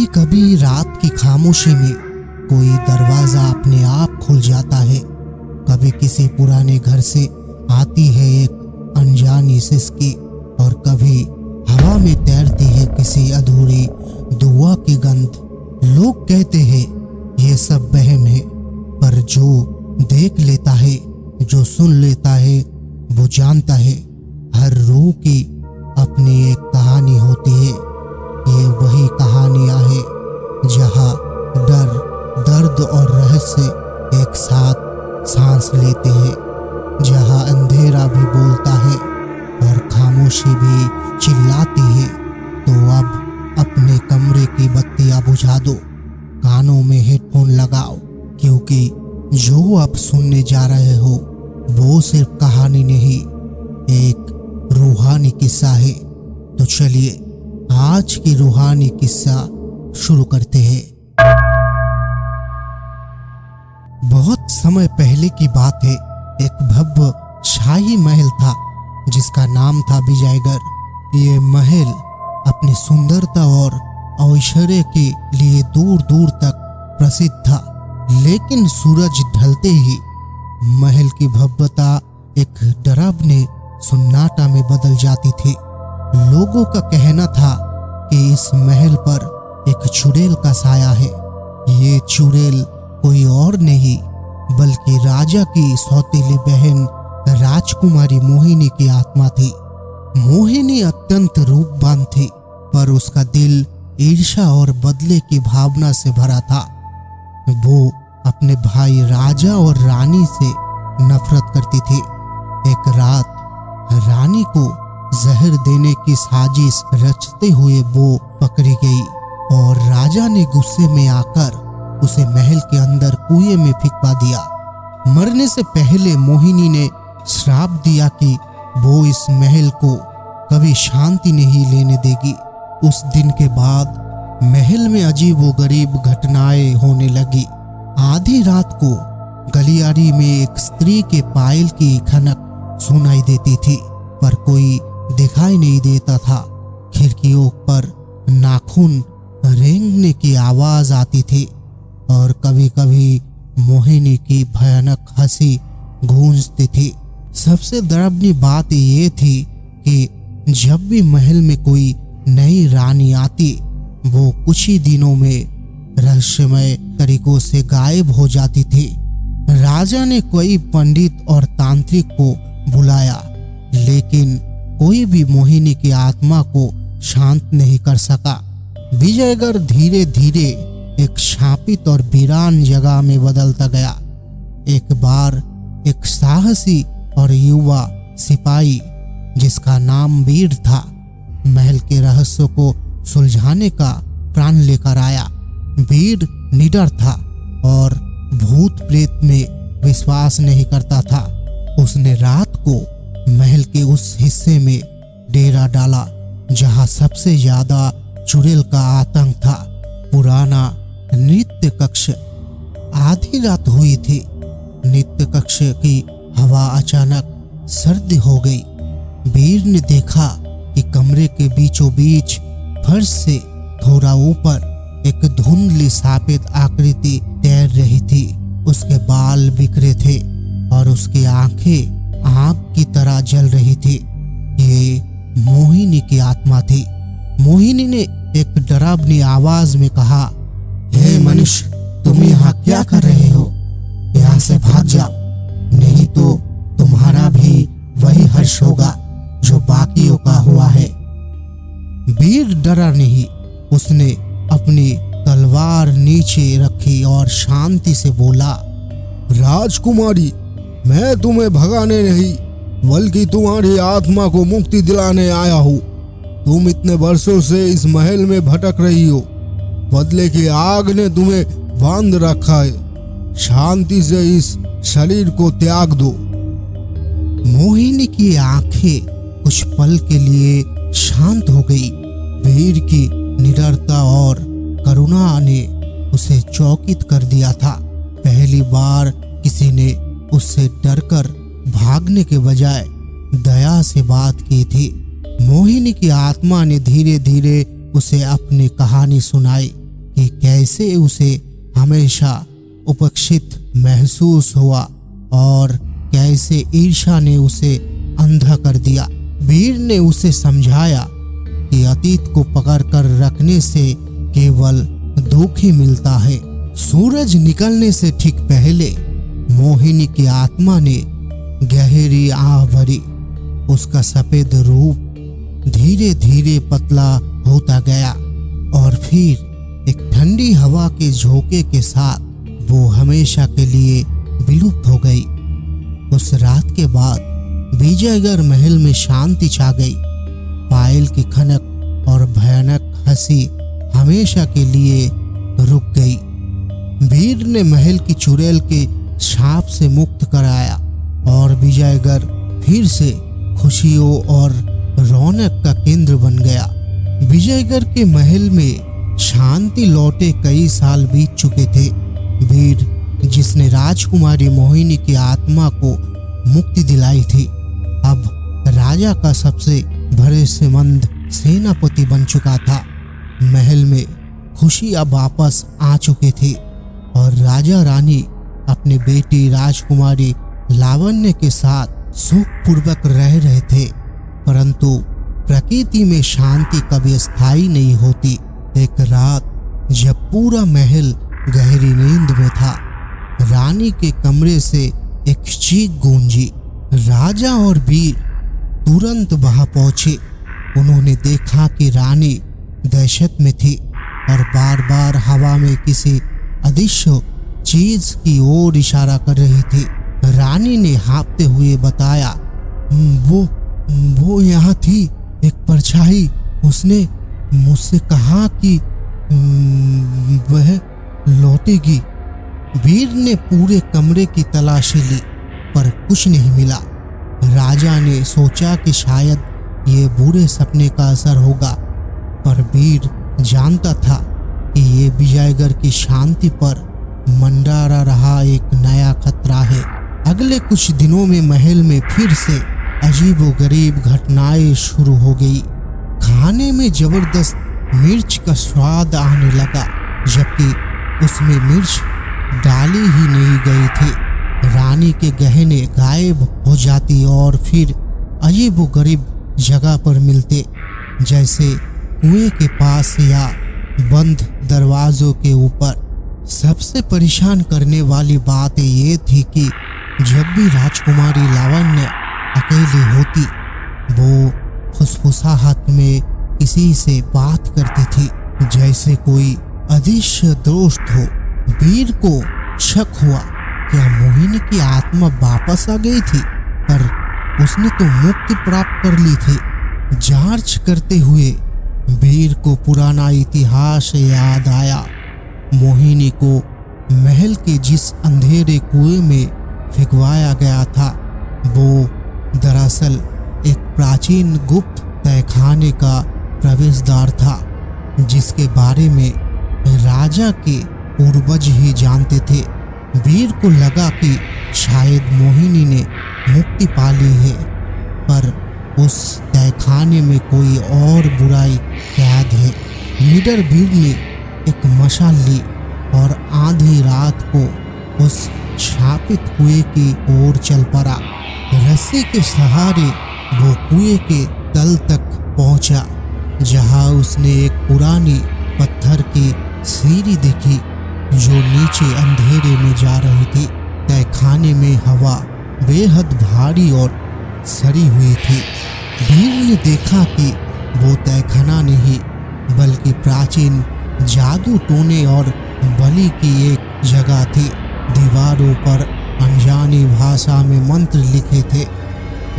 कभी रात की खामोशी में कोई दरवाजा अपने आप खुल जाता है। कभी किसी पुराने घर से आती है एक अनजानी सिसकी और कभी हवा में तैरती है किसी अधूरी दुआ की गंध। लोग कहते हैं ये सब वहम है, पर जो देख लेता है, जो सुन लेता है, वो जानता है हर रूह की अपनी एक कहानी होती है। ये वही कहानियां हैं जहां डर, दर्द और रहस्य एक साथ सांस लेते हैं, जहां अंधेरा भी बोलता है और खामोशी भी चिल्लाती है। तो अब अपने कमरे की बत्तियां बुझा दो, कानों में हेडफोन लगाओ, क्योंकि जो अब सुनने जा रहे हो वो सिर्फ कहानी नहीं, एक रूहानी किस्सा है। तो चलिए आज की रूहानी किस्सा शुरू करते हैं। बहुत समय पहले की बात है। एक भव्य शाही महल था जिसका नाम था विजयगढ़। ये महल अपनी सुंदरता और ऐश्वर्य के लिए दूर दूर तक प्रसिद्ध था, लेकिन सूरज ढलते ही महल की भव्यता एक डरावने सन्नाटा में बदल जाती थी। लोगों का कहना था कि इस महल पर एक चुड़ैल का साया है। ये चुड़ैल कोई और नहीं बल्कि राजा की सौतेली बहन राजकुमारी मोहिनी की आत्मा थी। मोहिनी अत्यंत रूपवान थी, पर उसका दिल ईर्ष्या और बदले की भावना से भरा था। वो अपने भाई राजा और रानी से नफरत करती थी। एक रात रानी को जहर देने की साजिश रचते हुए वो पकड़ी गई और राजा ने गुस्से में आकर उसे महल के अंदर कुएं में फेंकवा दिया। मरने से पहले मोहिनी ने श्राप दिया कि वो इस महल को कभी शांति नहीं लेने देगी। उस दिन के बाद महल में अजीबोगरीब घटनाएं होने लगी। आधी रात को गलियारी में एक स्त्री के पायल की खनक सुनाई देती थी, पर कोई दिखाई नहीं देता था। खिड़कियों पर नाखून रेंगने की आवाज आती थी और कभी कभी मोहिनी की भयानक हंसी गूंजती थी। सबसे डरावनी बात ये थी कि जब भी महल में कोई नई रानी आती, वो कुछ ही दिनों में रहस्यमय तरीकों से गायब हो जाती थी। राजा ने कोई पंडित और तांत्रिक को बुलाया, लेकिन कोई भी मोहिनी की आत्मा को शांत नहीं कर सका। विजयगढ़ धीरे धीरे एक शापित और वीरान जगह में बदलता गया। एक बार एक साहसी और युवा सिपाही जिसका नाम वीर था, महल के रहस्यों को सुलझाने का प्रण लेकर आया। वीर निडर था और भूत प्रेत में विश्वास नहीं करता था। उसने रात को महल के उस हिस्से में डेरा डाला जहां सबसे ज्यादा चुड़ैल का आतंक था। पुराना नृत्य कक्ष। आधी रात हुई थी। नृत्य कक्ष की हवा अचानक सर्द हो गई। वीर ने देखा कि कमरे के बीचों बीच फर्श से थोड़ा ऊपर एक धुंधली सफेद आकृति तैर रही थी। उसके बाल बिखरे थे और उसकी आंखें आग की तरह जल रही थी। ये मोहिनी की आत्मा थी। मोहिनी ने एक डरावनी आवाज में कहा, हे मनुष्य, तुम यहाँ क्या कर रहे हो? यहाँ से भाग जाओ, नहीं तो तुम्हारा भी वही हर्ष होगा जो बाकियों का हुआ है। वीर डरा नहीं। उसने अपनी तलवार नीचे रखी और शांति से बोला, राजकुमारी, मैं तुम्हें भगाने नहीं बल्कि तुम्हारी आत्मा को मुक्ति दिलाने आया हूँ। तुम इतने वर्षों से इस महल में भटक रही हो। बदले की आग ने तुम्हें बांध रखा है। शांति से इस शरीर को त्याग दो। मोहिनी की आंखें कुछ पल के लिए शांत हो गई। वीर की निडरता और करुणा ने उसे चौकित कर दिया था। पहली बार किसी ने उससे डरकर भागने के बजाय दया से बात की थी। मोहिनी की आत्मा ने धीरे धीरे उसे अपनी कहानी सुनाई। कि कैसे उसे हमेशा उपेक्षित महसूस हुआ और कैसे ईर्ष्या ने उसे अंधा कर दिया। वीर ने उसे समझाया कि अतीत को पकड़ कर रखने से केवल दुख ही मिलता है। सूरज निकलने से ठीक पहले मोहिनी की आत्मा ने गहरी आह भरी। उसका सफेद रूप धीरे धीरे पतला होता गया और फिर एक ठंडी हवा के झोंके के साथ वो हमेशा के लिए विलुप्त हो गई। उस रात के बाद विजयगढ़ महल में शांति छा गई। पायल की खनक और भयानक हंसी हमेशा के लिए रुक गई। वीर ने महल की चुड़ैल के छाप से मुक्त कराया और विजयगढ़ फिर से खुशियों और रौनक का केंद्र बन गया। विजयगढ़ के महल में शांति लौटे कई साल बीत चुके थे। वीर, जिसने राजकुमारी मोहिनी की आत्मा को मुक्ति दिलाई थी, अब राजा का सबसे भरोसेमंद सेनापति बन चुका था। महल में खुशी अब वापस आ चुकी थी और राजा रानी अपनी बेटी राजकुमारी लावण्य के साथ सुखपूर्वक रह रहे थे। परंतु प्रकृति में शांति कभी स्थायी नहीं होती। एक रात जब पूरा महल गहरी नींद में था, रानी के कमरे से एक चीख गूंजी। राजा और वीर तुरंत वहां पहुंचे। उन्होंने देखा कि रानी दहशत में थी और बार बार हवा में किसी अदृश्य चीज की ओर इशारा कर रही थी। रानी ने हाँफते हुए बताया, वो यहाँ थी, एक परछाई। उसने मुझसे कहा कि वह लौटेगी। वीर ने पूरे कमरे की तलाशी ली पर कुछ नहीं मिला। राजा ने सोचा कि शायद ये बुरे सपने का असर होगा, पर वीर जानता था कि ये विजयगढ़ की शांति पर मंडरा रहा एक नया खतरा है। अगले कुछ दिनों में महल में फिर से अजीबोगरीब घटनाएं शुरू हो गई। खाने में जबरदस्त मिर्च का स्वाद आने लगा, जबकि उसमें मिर्च डाली ही नहीं गई थी। रानी के गहने गायब हो जाती और फिर अजीबोगरीब जगह पर मिलते, जैसे कुएं के पास या बंद दरवाजों के ऊपर। सबसे परेशान करने वाली बात ये थी कि जब भी राजकुमारी लावण्य अकेली होती, वो फुसफुसाहट में किसी से बात करती थी, जैसे कोई अदृश्य दोस्त हो। वीर को शक हुआ, क्या मोहिनी की आत्मा वापस आ गई थी? पर उसने तो मुक्ति प्राप्त कर ली थी। जांच करते हुए वीर को पुराना इतिहास याद आया। मोहिनी को महल के जिस अंधेरे कुएं में फेंकवाया गया था, वो दरअसल एक प्राचीन गुप्त तहखाने का प्रवेशद्वार था, जिसके बारे में राजा के पूर्वज ही जानते थे। वीर को लगा कि शायद मोहिनी ने मुक्ति पा ली है, पर उस तहखाने में कोई और बुराई कैद है। लीडर वीर ने एक मशाल ली और आधी रात को उस शापित कुएं की ओर चल पड़ा। रस्सी के सहारे वो कुएं के तल तक पहुंचा, जहां उसने एक पुरानी पत्थर की सीढ़ी देखी जो नीचे अंधेरे में जा रही थी। तहखाने में हवा बेहद भारी और सड़ी हुई थी। वीर ने देखा कि वो तहखाना नहीं, बल्कि प्राचीन जादू टोने और बलि की एक जगह थी। दीवारों पर अनजानी भाषा में मंत्र लिखे थे।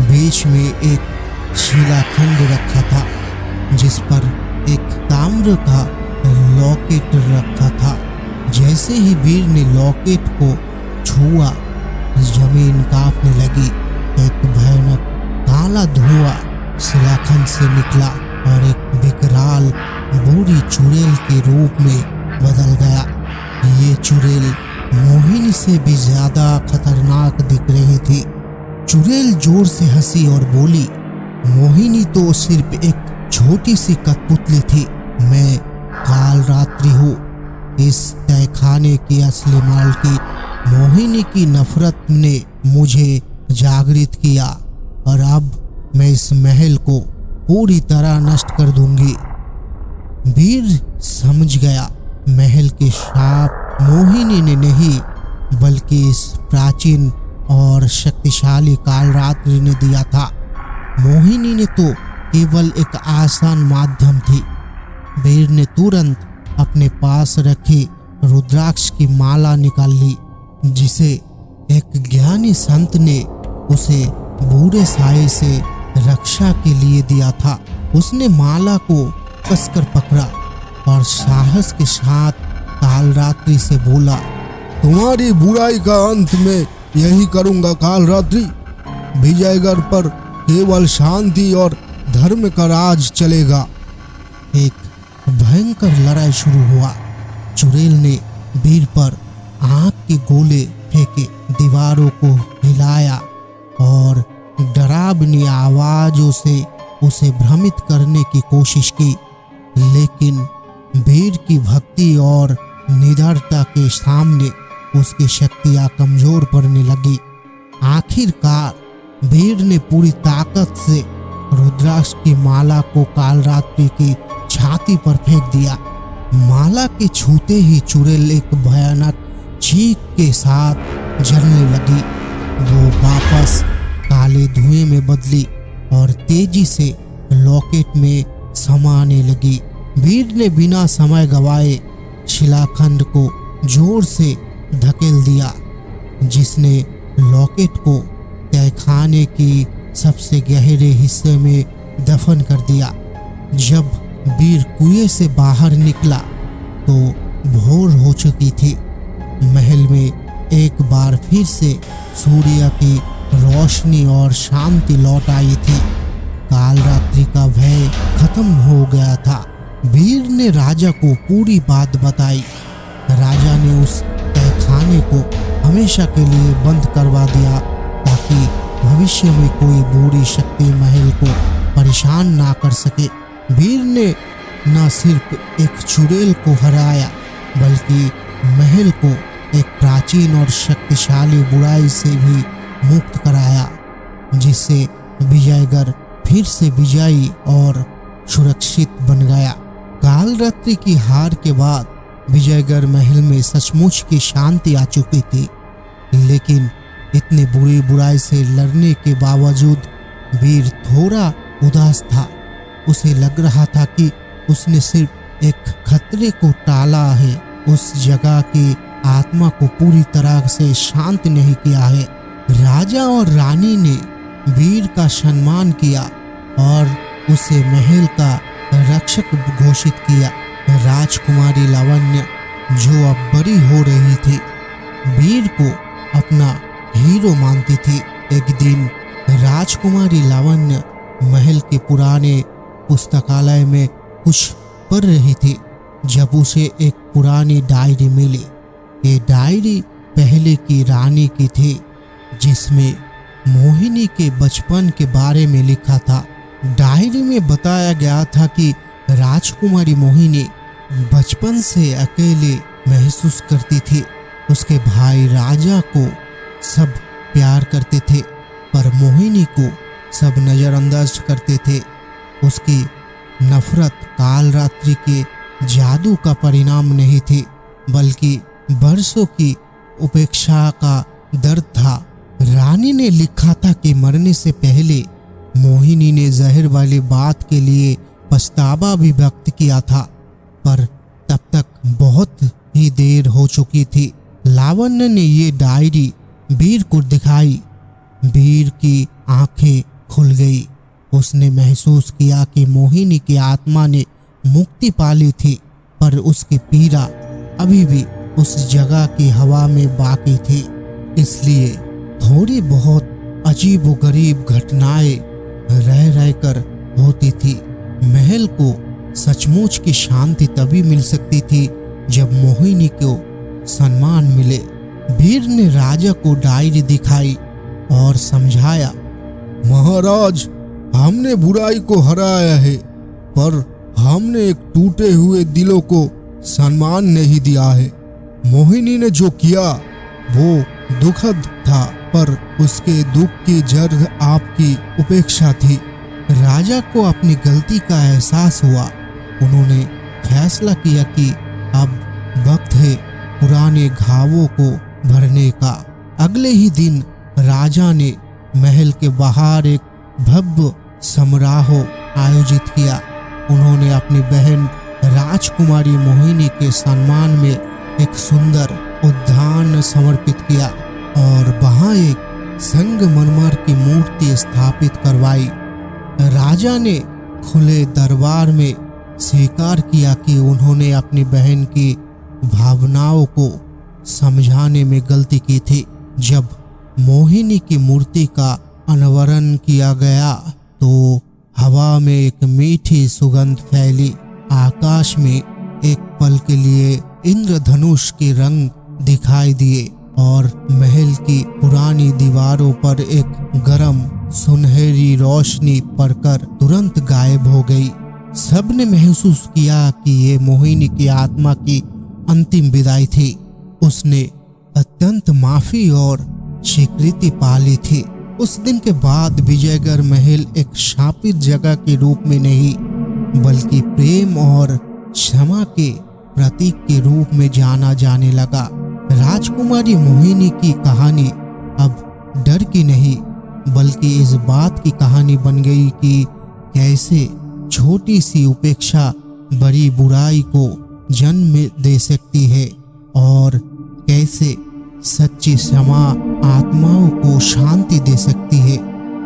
बीच में एक शिलाखंड रखा था, जिस पर एक ताम्र का लॉकेट रखा था। जैसे ही वीर ने लॉकेट को छुआ, जमीन कांपने लगी। एक भयानक काला धुआं शिलाखंड से निकला और एक विकराल बूढ़ी चुड़ैल के रूप में बदल गया। ये चुड़ैल मोहिनी से भी ज्यादा खतरनाक दिख रही थी। चुड़ैल जोर से हंसी और बोली, मोहिनी तो सिर्फ एक छोटी सी कठपुतली थी। मैं काल रात्रि हूँ, इस तहखाने की असली मालकिन मोहिनी की नफरत ने मुझे जागृत किया और अब मैं इस महल को पूरी तरह नष्ट कर दूंगी। वीर समझ गया महल के श्राप मोहिनी ने नहीं बल्कि इस प्राचीन और शक्तिशाली कालरात्रि ने दिया था। मोहिनी ने तो केवल एक आसान माध्यम थी। वीर ने तुरंत अपने पास रखी रुद्राक्ष की माला निकाल ली, जिसे एक ज्ञानी संत ने उसे बुरे साये से रक्षा के लिए दिया था। उसने माला को कसकर पकड़ा और साहस के साथ कालरात्रि से बोला, तुम्हारी बुराई का अंत में यही करूंगा कालरात्रि। विजयगढ़ पर केवल शांति और धर्म का राज चलेगा। एक भयंकर लड़ाई शुरू हुआ। चुड़ैल ने वीर पर आग के गोले फेंके, दीवारों को हिलाया और डरावनी आवाजों से उसे भ्रमित करने की कोशिश की, लेकिन वीर की भक्ति और निडरता के सामने उसकी शक्तियां कमजोर पड़ने लगी। आखिरकार वीर ने पूरी ताकत से रुद्राक्ष की माला को कालरात्रि की छाती पर फेंक दिया। माला के छूते ही चुड़ैल एक भयानक चीख के साथ जलने लगी। वो वापस काले धुएं में बदली और तेजी से लॉकेट में समाने लगी। वीर ने बिना समय गवाए शिलाखंड को जोर से धकेल दिया, जिसने लॉकेट को तहखाने की सबसे गहरे हिस्से में दफन कर दिया। जब वीर कुएं से बाहर निकला तो भोर हो चुकी थी। महल में एक बार फिर से सूर्य की रोशनी और शांति लौट आई थी। कालरात्रि का भय खत्म हो गया था। वीर ने राजा को पूरी बात बताई। राजा ने उस तहखाने को हमेशा के लिए बंद करवा दिया ताकि भविष्य में कोई बुरी शक्ति महल को परेशान ना कर सके। वीर ने न सिर्फ एक चुड़ैल को हराया बल्कि महल को एक प्राचीन और शक्तिशाली बुराई से भी मुक्त कराया, जिससे विजयगढ़ फिर से विजयी और सुरक्षित बन गया। कालरात्रि की हार के बाद विजयगढ़ महल में सचमुच की शांति आ चुकी थी, लेकिन इतने बुरी बुराई से लड़ने के बावजूद वीर थोड़ा उदास था। उसे लग रहा था कि उसने सिर्फ एक खतरे को टाला है, उस जगह की आत्मा को पूरी तरह से शांत नहीं किया है। राजा और रानी ने वीर का सम्मान किया और उसे महल का रक्षक घोषित किया। राजकुमारी लावण्य, जो अब बड़ी हो रही थी, वीर को अपना हीरो मानती थी। एक दिन राजकुमारी लावण्य महल के पुराने पुस्तकालय में कुछ पढ़ रही थी जब उसे एक पुरानी डायरी मिली। ये डायरी पहले की रानी की थी, जिसमें मोहिनी के बचपन के बारे में लिखा था। डायरी में बताया गया था कि राजकुमारी मोहिनी बचपन से अकेले महसूस करती थी। उसके भाई राजा को सब प्यार करते थे, पर मोहिनी को सब नज़रअंदाज करते थे। उसकी नफरत कालरात्रि के जादू का परिणाम नहीं थी, बल्कि बरसों की उपेक्षा का दर्द था। रानी ने लिखा था कि मरने से पहले मोहिनी ने जहर वाली बात के लिए पछतावा भी व्यक्त किया था, पर तब तक बहुत ही देर हो चुकी थी। लावण्य ने ये डायरी वीर को दिखाई। वीर की आंखें खुल गई। उसने महसूस किया कि मोहिनी की आत्मा ने मुक्ति पा ली थी, पर उसकी पीड़ा अभी भी उस जगह की हवा में बाकी थी। इसलिए थोड़ी बहुत अजीब व गरीब घटनाएं रह रहकर होती थी। महल को सचमुच की शांति तभी मिल सकती थी जब मोहिनी को सम्मान मिले। वीर ने राजा को डायरी दिखाई और समझाया, महाराज, हमने बुराई को हराया है, पर हमने एक टूटे हुए दिलों को सम्मान नहीं दिया है। मोहिनी ने जो किया वो दुखद था, पर उसके दुख की जड़ आपकी उपेक्षा थी। राजा को अपनी गलती का एहसास हुआ। उन्होंने फैसला किया कि अब वक्त है पुराने घावों को भरने का। अगले ही दिन राजा ने महल के बाहर एक भव्य समारोह आयोजित किया। उन्होंने अपनी बहन राजकुमारी मोहिनी के सम्मान में एक सुंदर उद्यान समर्पित किया और वहां एक संगमरमर की मूर्ति स्थापित करवाई। राजा ने खुले दरबार में स्वीकार किया कि उन्होंने अपनी बहन की भावनाओं को समझाने में गलती की थी। जब मोहिनी की मूर्ति का अनावरण किया गया तो हवा में एक मीठी सुगंध फैली। आकाश में एक पल के लिए इंद्रधनुष के रंग दिखाई दिए और महल की पुरानी दीवारों पर एक गर्म सुनहरी रोशनी पड़कर तुरंत गायब हो गई। सबने महसूस किया कि ये मोहिनी की आत्मा की अंतिम विदाई थी। उसने अत्यंत माफी और स्वीकृति पाली थी। उस दिन के बाद विजयगढ़ महल एक शापित जगह के रूप में नहीं बल्कि प्रेम और क्षमा के प्रतीक के रूप में जाना जाने लगा। राजकुमारी मोहिनी की कहानी अब डर की नहीं बल्कि इस बात की कहानी बन गई कि कैसे छोटी सी उपेक्षा बड़ी बुराई को जन्म दे सकती है और कैसे सच्ची क्षमा आत्माओं को शांति दे सकती है।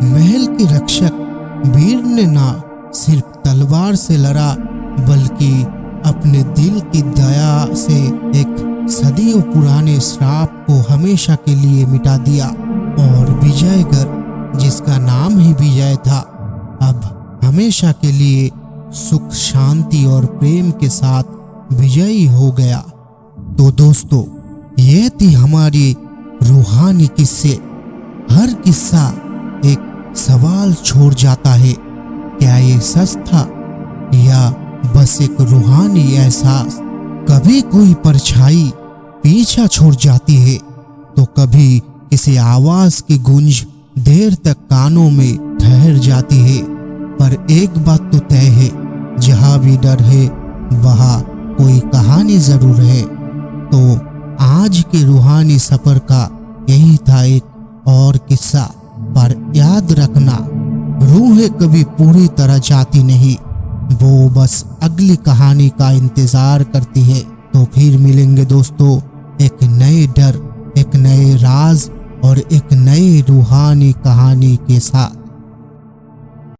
महल के रक्षक वीर ने ना सिर्फ तलवार से लड़ा बल्कि अपने दिल की दया से एक सदियों पुराने श्राप को हमेशा के लिए मिटा दिया और विजयगढ़, जिसका नाम ही विजय था, अब हमेशा के लिए सुख शांति और प्रेम के साथ विजयी हो गया। तो दोस्तों, ये थी हमारी रूहानी किस्से। हर किस्सा एक सवाल छोड़ जाता है, क्या ये सच था या बस एक रूहानी एहसास? कभी कोई परछाई पीछा छोड़ जाती है तो कभी किसी आवाज की गूंज देर तक कानों में ठहर जाती है। पर एक बात तो तय है, जहां भी डर है वहां कोई कहानी जरूर है। तो आज के रूहानी सफर का यही था एक और किस्सा। पर याद रखना, रूहें कभी पूरी तरह जाती नहीं, वो बस अगली कहानी का इंतजार करती है। तो फिर मिलेंगे दोस्तों एक नए डर, एक नए राज और एक नई रूहानी कहानी के साथ।